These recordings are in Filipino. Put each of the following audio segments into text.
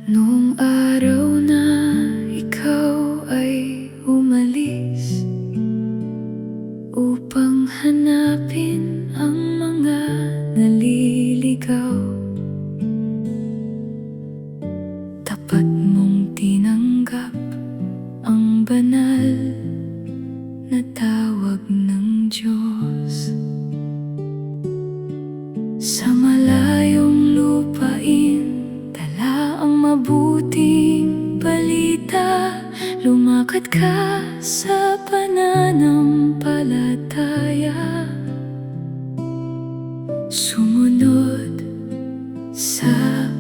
Noong araw na ikaw ay umalis upang hanapin ang mga naliligaw, tapat mong tinanggap ang banal na tawag ng Diyos. Sa malayong lupain, dala ang mabuting balita. Lumakad ka sa pananampalataya, sumunod sa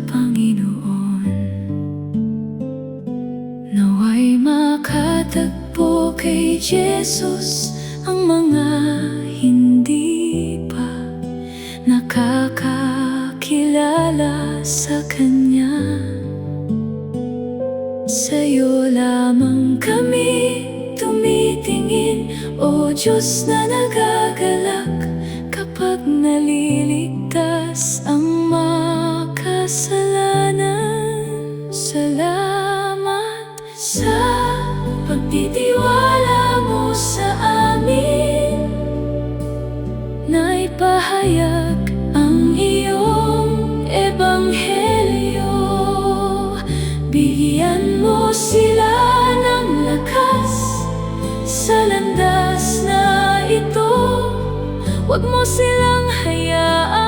Panginoon. Naway makatagpo kay Jesus ang mga hindi pa nakakakilala sa Kanya. Sa'yo lamang kami tumitingin, O Diyos na nagagalak, kapag naliligtas ang makasalanan. Salamat sa pagtitiwala mo sa amin, naipahayag ang iyong ebanghelyo. Bigyan mo sila ng lakas sa landas na ito. Huwag mo silang hayaan